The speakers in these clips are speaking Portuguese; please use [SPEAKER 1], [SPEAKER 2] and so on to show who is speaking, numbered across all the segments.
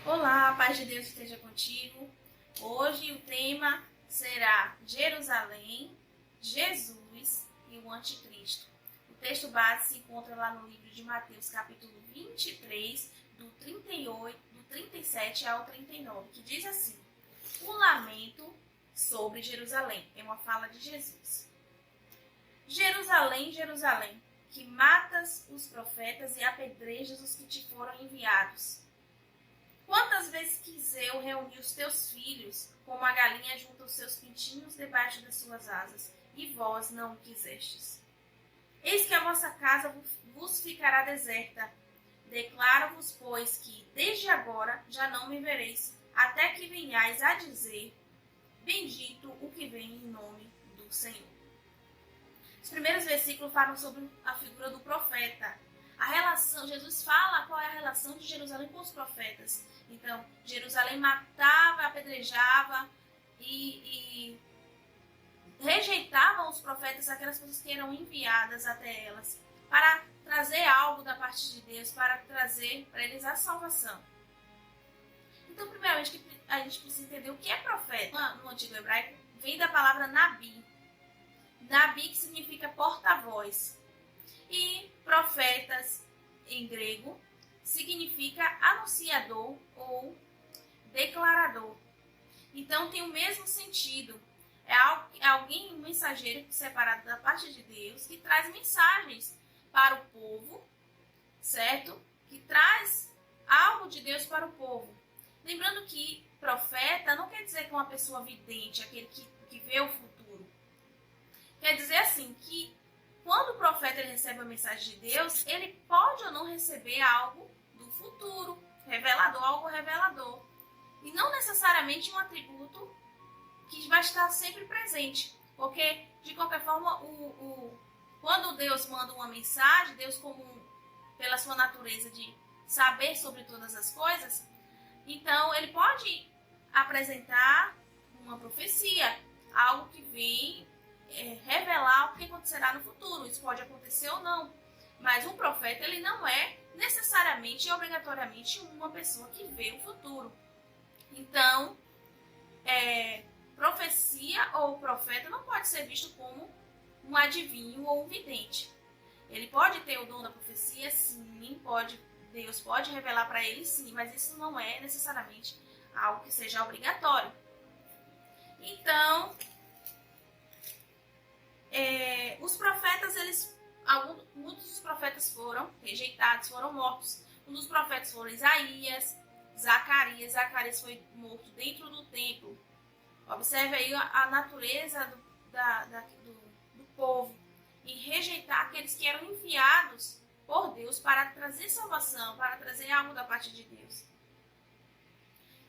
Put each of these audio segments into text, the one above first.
[SPEAKER 1] Olá, a paz de Deus esteja contigo. Hoje o tema será Jerusalém, Jesus e o Anticristo. O texto base se encontra lá no livro de Mateus, capítulo 23, do 37 ao 39, que diz assim: o lamento sobre Jerusalém. É uma fala de Jesus. Jerusalém, Jerusalém, que matas os profetas e apedrejas os que te foram enviados. Quantas vezes quis eu reunir os teus filhos, como a galinha junta os seus pintinhos debaixo das suas asas, e vós não o quisestes. Eis que a vossa casa vos ficará deserta. Declaro-vos, pois, que desde agora já não me vereis, até que venhais a dizer: bendito o que vem em nome do Senhor. Os primeiros versículos falam sobre a figura do profeta. A relação, Jesus fala qual é a relação de Jerusalém com os profetas. Então, Jerusalém matava, apedrejava e rejeitava os profetas, aquelas pessoas que eram enviadas até elas, para trazer algo da parte de Deus, para trazer para eles a salvação. Então, primeiramente, a gente precisa entender o que é profeta. No antigo hebraico, vem da palavra nabi. Nabi, que significa porta-voz. E profetas, em grego, significa anunciador ou declarador. Então, tem o mesmo sentido. É alguém, um mensageiro separado da parte de Deus, que traz mensagens para o povo, certo? Que traz algo de Deus para o povo. Lembrando que profeta não quer dizer que é uma pessoa vidente, aquele que vê o futuro. Quer dizer assim, que quando o profeta ele recebe a mensagem de Deus, ele pode ou não receber algo do futuro, revelador, algo revelador. E não necessariamente um atributo que vai estar sempre presente. Porque, de qualquer forma, quando Deus manda uma mensagem, Deus, pela sua natureza de saber sobre todas as coisas, então ele pode apresentar uma profecia, algo que vem revelar o que acontecerá no futuro. Isso pode acontecer ou não. Mas um profeta, ele não é necessariamente e obrigatoriamente uma pessoa que vê o futuro. Então, profecia ou profeta não pode ser visto como um adivinho ou um vidente. Ele pode ter o dom da profecia, sim, Deus pode revelar para ele, sim, mas isso não é necessariamente algo que seja obrigatório. Então, os profetas, muitos dos profetas foram rejeitados, foram mortos. Um dos profetas foram Isaías, Zacarias. Zacarias foi morto dentro do templo. Observe aí a natureza do povo em rejeitar aqueles que eram enviados por Deus para trazer salvação, para trazer algo da parte de Deus.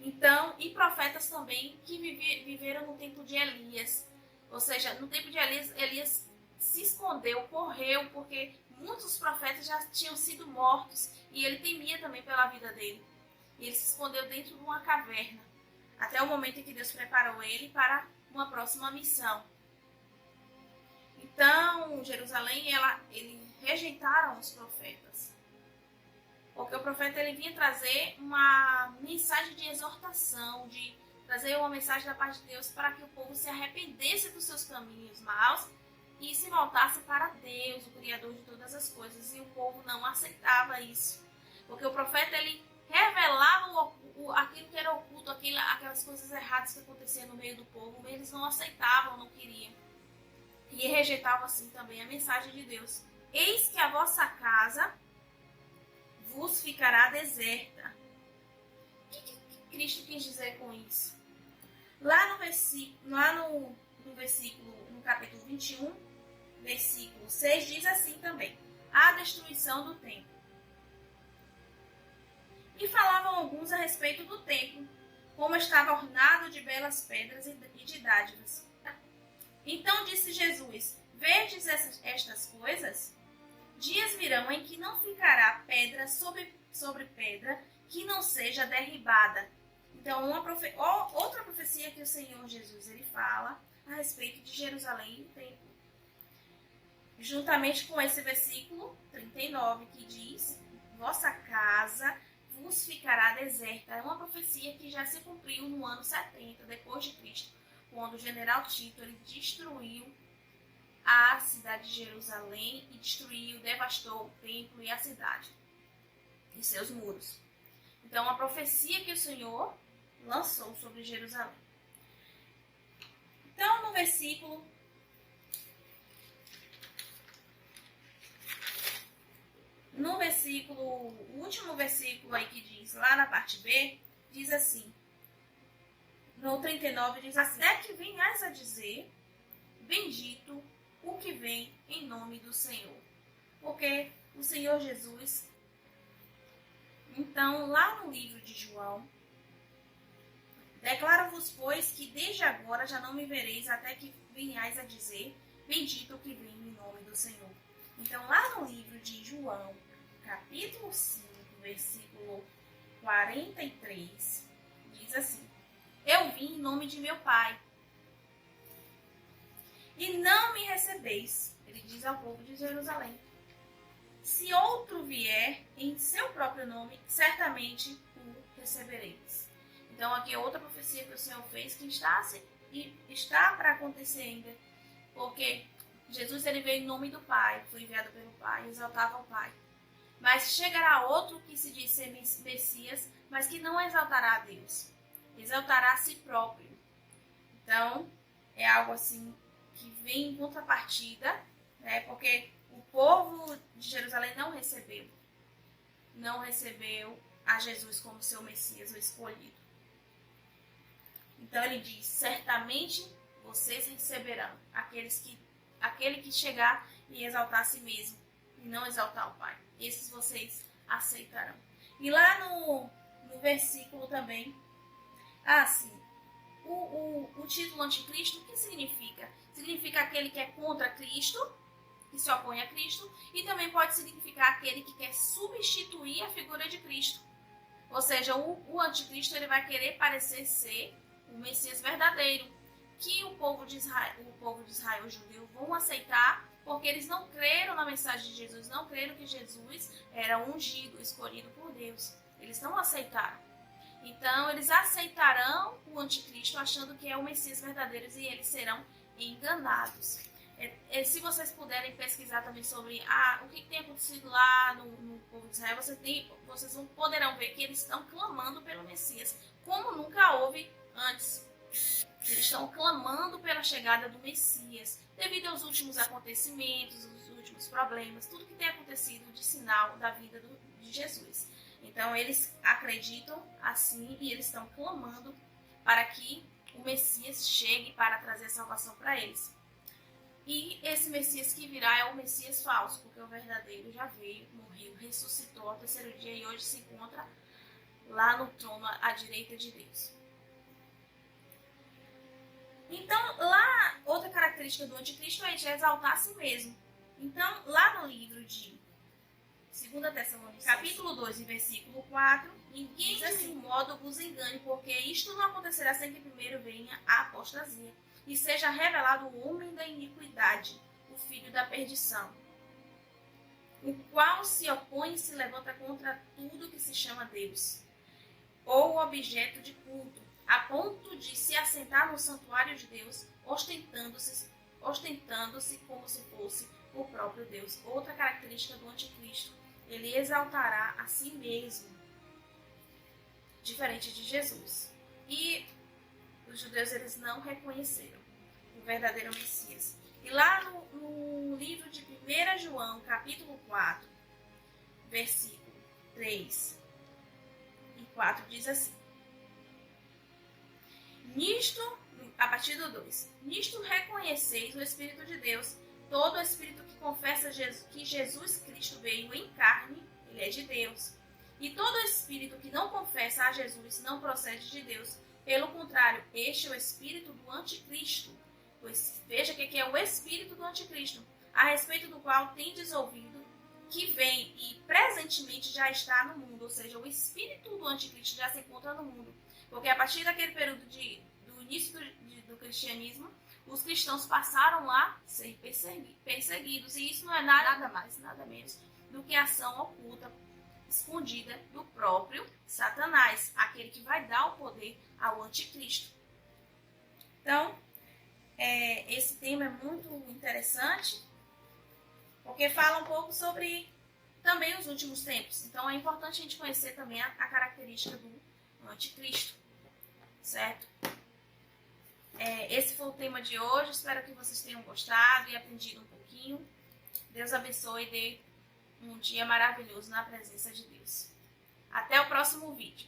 [SPEAKER 1] Então, e profetas também que viveram no tempo de Elias. Ou seja, no tempo de Elias se escondeu, correu, porque muitos profetas já tinham sido mortos e ele temia também pela vida dele. E ele se escondeu dentro de uma caverna, até o momento em que Deus preparou ele para uma próxima missão. Então, Jerusalém, eles rejeitaram os profetas. Porque o profeta ele vinha trazer uma mensagem de exortação, de trazer uma mensagem da parte de Deus para que o povo se arrependesse dos seus caminhos maus e se voltasse para Deus, o Criador de todas as coisas. E o povo não aceitava isso. Porque o profeta ele revelava aquilo que era oculto, aquelas coisas erradas que aconteciam no meio do povo. Eles não aceitavam, não queriam. E rejeitavam assim também a mensagem de Deus. Eis que a vossa casa vos ficará deserta. O que Cristo quis dizer com isso? Lá no versículo, no capítulo 21, versículo 6, diz assim também: a destruição do templo. E falavam alguns a respeito do templo, como estava ornado de belas pedras e de dádivas. Então disse Jesus: vedes estas coisas? Dias virão em que não ficará pedra sobre pedra que não seja derribada. Então, outra profecia que o Senhor Jesus ele fala a respeito de Jerusalém e do templo. Juntamente com esse versículo 39 que diz: vossa casa vos ficará deserta. É uma profecia que já se cumpriu no ano 70 depois de Cristo, quando o general Tito ele destruiu a cidade de Jerusalém e devastou o templo e a cidade e seus muros. Então, a profecia que o Senhor lançou sobre Jerusalém. Então, no o último versículo aí que diz, lá na parte B, diz assim, no 39 diz assim, até que venhais a dizer, bendito o que vem em nome do Senhor. Porque o Senhor Jesus, então, lá no livro de João, declaro-vos, pois, que desde agora já não me vereis até que venhais a dizer, bendito o que vem em nome do Senhor. Então, lá no livro de João, capítulo 5, versículo 43, diz assim, eu vim em nome de meu Pai, e não me recebeis, ele diz ao povo de Jerusalém. Se outro vier em seu próprio nome, certamente o recebereis. Então, aqui é outra profecia que o Senhor fez, que está para acontecer ainda, porque Jesus ele veio em nome do Pai, foi enviado pelo Pai, exaltava o Pai. Mas chegará outro que se diz ser Messias, mas que não exaltará a Deus, exaltará a si próprio. Então, é algo assim que vem em contrapartida, né? Porque o povo de Jerusalém não recebeu a Jesus como seu Messias, o escolhido. Então ele diz, certamente vocês receberão aquele que chegar e exaltar a si mesmo, e não exaltar o Pai. Esses vocês aceitarão. E lá no versículo também, o título anticristo, o que significa? Significa aquele que é contra Cristo, que se opõe a Cristo, e também pode significar aquele que quer substituir a figura de Cristo. Ou seja, o anticristo ele vai querer parecer ser o Messias verdadeiro, que o povo de Israel, o judeu, vão aceitar, porque eles não creram na mensagem de Jesus, não creram que Jesus era ungido, escolhido por Deus. Eles não aceitaram. Então, eles aceitarão o anticristo achando que é o Messias verdadeiro e eles serão enganados. Se vocês puderem pesquisar também sobre o que tem acontecido lá no povo de Israel, vocês poderão ver que eles estão clamando pelo Messias, como nunca houve antes. Eles estão clamando pela chegada do Messias, devido aos últimos acontecimentos, os últimos problemas, tudo que tem acontecido de sinal da vida de Jesus. Então, eles acreditam assim e eles estão clamando para que o Messias chegue para trazer salvação para eles. E esse Messias que virá é o Messias falso, porque o verdadeiro já veio, morreu, ressuscitou ao terceiro dia e hoje se encontra lá no trono à direita de Deus. Então, lá, outra característica do anticristo é de exaltar a si mesmo. Então, lá no livro de 2 Tessalonicenses, capítulo 2, versículo 4, ninguém de nenhum modo vos engane, porque isto não acontecerá sem que primeiro venha a apostasia, e seja revelado o homem da iniquidade, o filho da perdição, o qual se opõe e se levanta contra tudo que se chama Deus, ou objeto de culto, a ponto de se assentar no santuário de Deus, ostentando-se como se fosse o próprio Deus. Outra característica do anticristo, ele exaltará a si mesmo, diferente de Jesus. E os judeus eles não reconheceram o verdadeiro Messias. E lá no livro de 1 João, capítulo 4, versículo 3 e 4, diz assim, a partir do 2, nisto reconheceis o Espírito de Deus, todo Espírito que confessa que Jesus Cristo veio em carne, ele é de Deus. E todo Espírito que não confessa a Jesus não procede de Deus. Pelo contrário, este é o Espírito do Anticristo. Pois veja que é o Espírito do Anticristo, a respeito do qual tendes ouvido, que vem e presentemente já está no mundo. Ou seja, o Espírito do Anticristo já se encontra no mundo. Porque a partir daquele período do início do cristianismo, os cristãos passaram a ser perseguidos. E isso não é nada mais, nada menos do que ação oculta escondida do próprio Satanás, aquele que vai dar o poder ao anticristo. Então, esse tema é muito interessante, porque fala um pouco sobre também os últimos tempos. Então, é importante a gente conhecer também a característica do anticristo, certo? Esse foi o tema de hoje. Espero que vocês tenham gostado e aprendido um pouquinho. Deus abençoe e dê um dia maravilhoso na presença de Deus. Até o próximo vídeo.